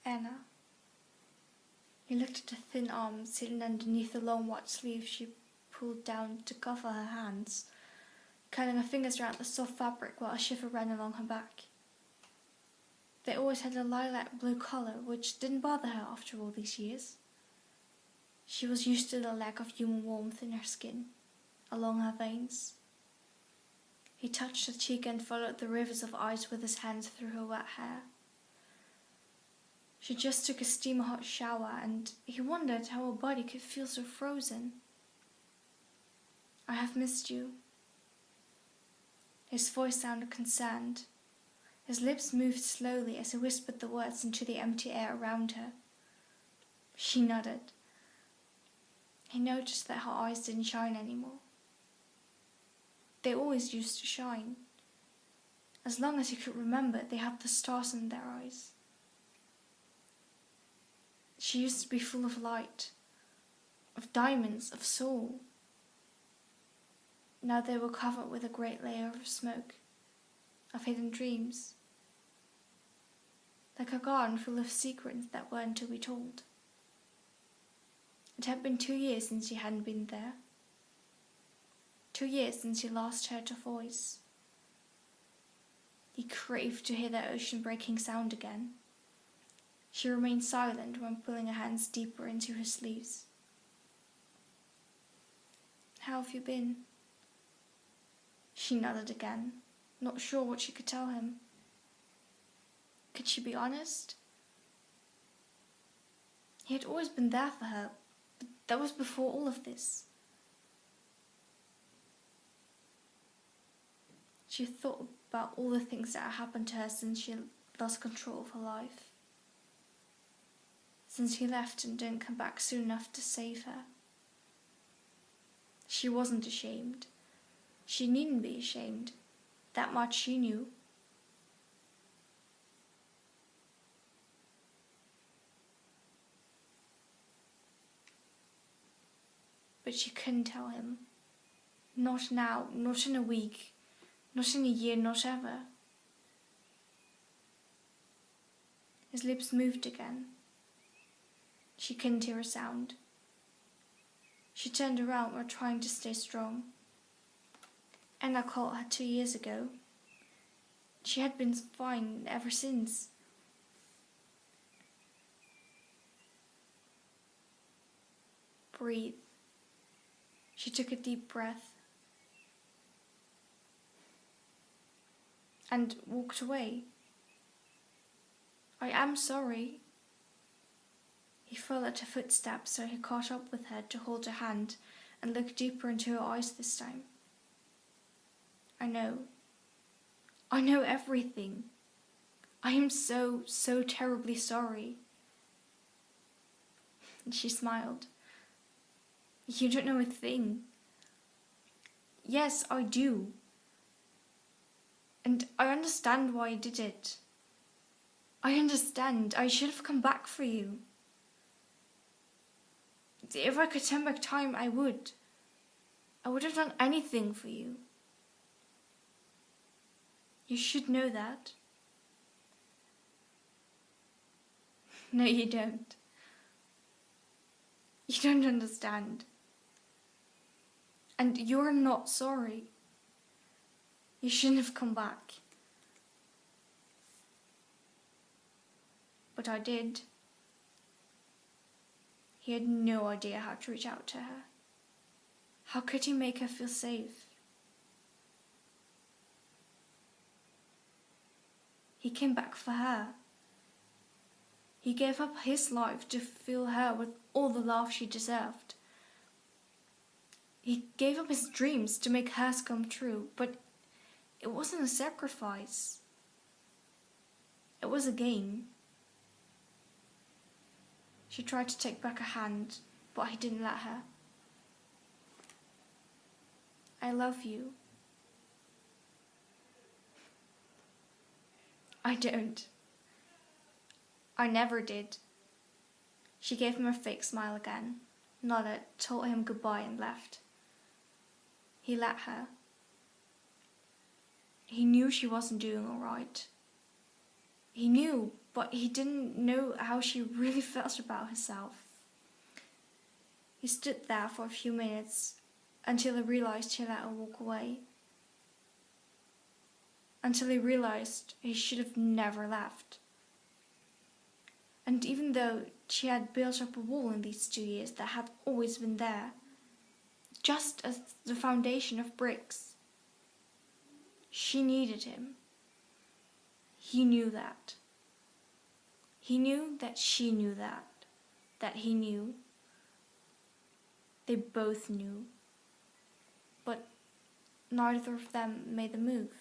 Anna. He looked at her thin arms hidden underneath the long white sleeve she pulled down to cover her hands, curling her fingers around the soft fabric while a shiver ran along her back. They always had a lilac blue collar, which didn't bother her after all these years. She was used to the lack of human warmth in her skin, along her veins. He touched her cheek and followed the rivers of ice with his hands through her wet hair. She just took a steaming hot shower, and he wondered how her body could feel so frozen. "I have missed you." His voice sounded concerned. His lips moved slowly as he whispered the words into the empty air around her. She nodded. He noticed that her eyes didn't shine anymore. They always used to shine. As long as he could remember, they had the stars in their eyes. She used to be full of light, of diamonds, of soul. Now they were covered with a great layer of smoke, of hidden dreams, like a garden full of secrets that weren't to be told. It had been 2 years since she hadn't been there. 2 years since he last heard her voice. He craved to hear that ocean-breaking sound again. She remained silent when pulling her hands deeper into his sleeves. "How have you been?" She nodded again, not sure what she could tell him. Could she be honest? He had always been there for her, but that was before all of this. She thought about all the things that had happened to her since she lost control of her life. Since he left and didn't come back soon enough to save her. She wasn't ashamed. She needn't be ashamed. That much she knew. But she couldn't tell him. Not now, not in a week, not in a year, not ever. His lips moved again. She couldn't hear a sound. She turned around while trying to stay strong. Anna called her 2 years ago. She had been fine ever since. Breathe. She took a deep breath and walked away. "I am sorry." He followed her footsteps, so he caught up with her to hold her hand and look deeper into her eyes this time. I know everything. I am so terribly sorry." And she smiled. "You don't know a thing." "Yes, I do. And I understand why I did it. I understand. I should have come back for you. If I could turn back time, I would. I would have done anything for you. You should know that." "No, you don't. You don't understand. And you're not sorry. You shouldn't have come back." But I did. He had no idea how to reach out to her. How could he make her feel safe? He came back for her. He gave up his life to fill her with all the love she deserved. He gave up his dreams to make hers come true, but it wasn't a sacrifice. It was a gain. She tried to take back her hand, but he didn't let her. "I love you." "I don't. I never did." She gave him a fake smile again, nodded, told him goodbye and left. He let her. He knew she wasn't doing all right. He knew, but he didn't know how she really felt about herself. He stood there for a few minutes until he realized he let her walk away. Until he realized he should have never left. And even though she had built up a wall in these 2 years that had always been there, just as the foundation of bricks, she needed him. He knew that. He knew that she knew that he knew. They both knew. But neither of them made the move.